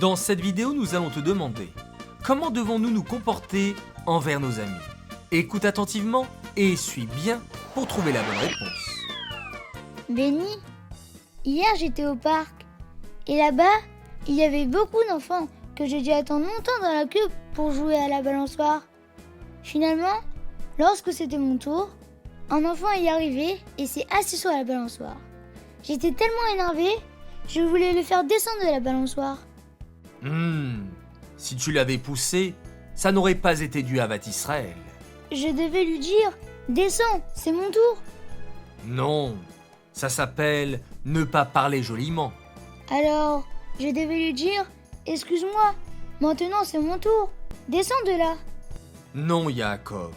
Dans cette vidéo, nous allons te demander comment devons-nous nous comporter envers nos amis. Écoute attentivement et suis bien pour trouver la bonne réponse. Benny, hier j'étais au parc et là-bas, il y avait beaucoup d'enfants que j'ai dû attendre longtemps dans la queue pour jouer à la balançoire. Finalement, lorsque c'était mon tour, un enfant est arrivé et s'est assis sur la balançoire. J'étais tellement énervée, je voulais le faire descendre de la balançoire. Si tu l'avais poussé, ça n'aurait pas été dû à Israël. Je devais lui dire « Descends, c'est mon tour !» Non, ça s'appelle ne pas parler joliment. Alors, je devais lui dire « Excuse-moi, maintenant c'est mon tour, descends de là !» Non, Yaakov,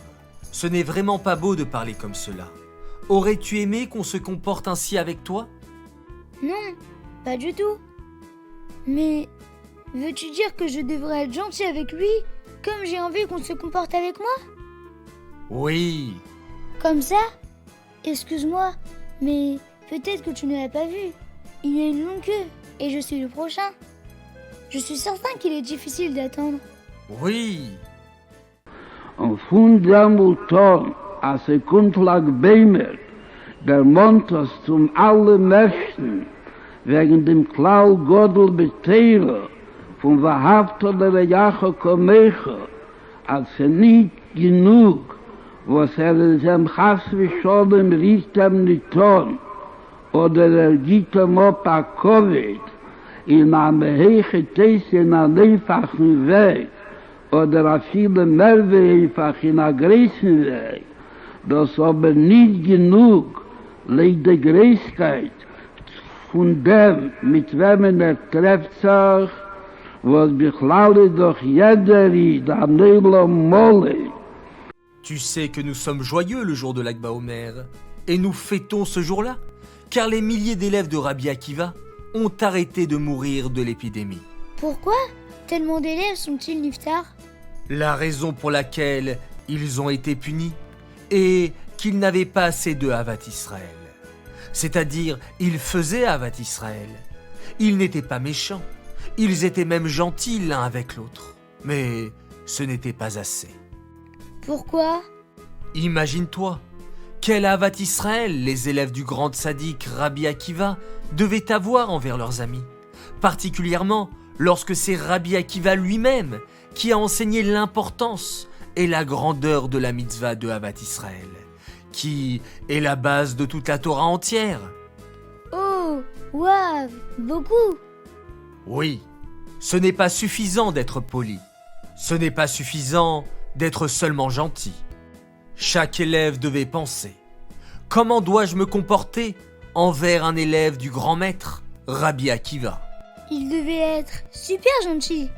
ce n'est vraiment pas beau de parler comme cela. Aurais-tu aimé qu'on se comporte ainsi avec toi? Non, pas du tout. Mais veux-tu dire que je devrais être gentil avec lui, comme j'ai envie qu'on se comporte avec moi? Oui. Comme ça? Excuse-moi, mais peut-être que tu ne l'as pas vu. Il y a une longue queue et je suis le prochain. Je suis certain qu'il est difficile d'attendre. Oui. Und von dem Ton, als lag Beimer, der Montas zum Allermächten, wegen dem Klau Godel Beteile, von Wahrhafter der Jache Komeche, als nicht genug, was in seinem Chas Visholem riecht nicht tun, oder gibt op a Covid, in einem heiche Teis in einem einfachen Weg, oder a viele mehr einfach in einem großen Weg, das aber nicht genug, legt die Gräßkeit von dem, mit wem trefft sich, was bechlaude doch jeder da Nebel Molle. Tu sais que nous sommes joyeux le jour de Lag BaOmer, et nous fêtons ce jour-là, car les milliers d'élèves de Rabbi Akiva ont arrêté de mourir de l'épidémie. Pourquoi tellement d'élèves sont-ils niftar? La raison pour laquelle ils ont été punis est qu'ils n'avaient pas assez de Havat Israël. C'est-à-dire, ils faisaient Havat Israël. Ils n'étaient pas méchants. Ils étaient même gentils l'un avec l'autre. Mais ce n'était pas assez. Pourquoi? Imagine-toi, quel Havat Israël les élèves du grand tzaddik Rabbi Akiva devaient avoir envers leurs amis. Particulièrement lorsque c'est Rabbi Akiva lui-même qui a enseigné l'importance et la grandeur de la mitzvah de Havat Israël, qui est la base de toute la Torah entière. Oh, waouh, beaucoup. Oui, ce n'est pas suffisant d'être poli. Ce n'est pas suffisant d'être seulement gentil. Chaque élève devait penser: comment dois-je me comporter envers un élève du grand maître, Rabbi Akiva? Il devait être super gentil,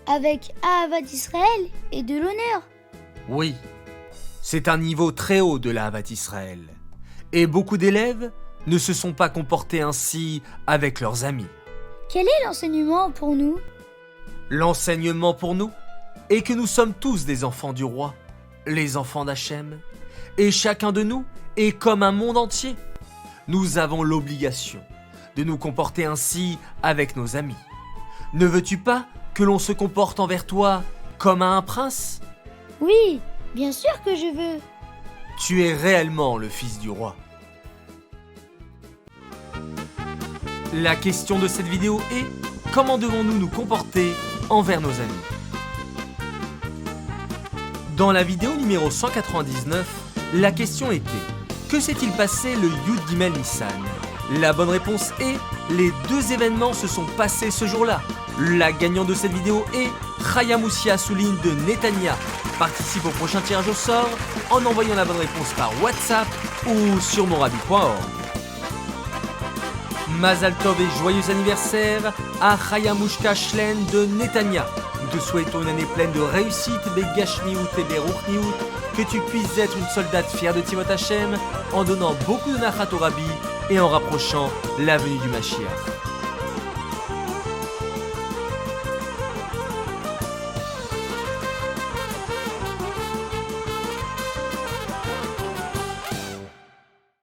avec Ahavat Israël et de l'honneur. Oui, c'est un niveau très haut de la Havat Israël. Et beaucoup d'élèves ne se sont pas comportés ainsi avec leurs amis. Quel est l'enseignement pour nous? L'enseignement pour nous est que nous sommes tous des enfants du roi, les enfants d'Hachem, et chacun de nous est comme un monde entier. Nous avons l'obligation de nous comporter ainsi avec nos amis. Ne veux-tu pas que l'on se comporte envers toi comme à un prince? Oui, bien sûr que je veux. Tu es réellement le fils du roi. La question de cette vidéo est: comment devons-nous nous comporter envers nos amis? Dans la vidéo numéro 199, la question était: que s'est-il passé le Yud Gimel Nissan? La bonne réponse est: les deux événements se sont passés ce jour-là. La gagnante de cette vidéo est Chaya Moussia Souline de Netanya. Participe au prochain tirage au sort en envoyant la bonne réponse par WhatsApp ou sur monrabi.org. Mazal Tov et joyeux anniversaire à Chaya Mouchka Shlen de Netanya. Nous te souhaitons une année pleine de réussite, Begashmiut et Beruchniut, que tu puisses être une soldate fière de Tivot Hashem en donnant beaucoup de nachat au Rabbi et en rapprochant la venue du Mashiach.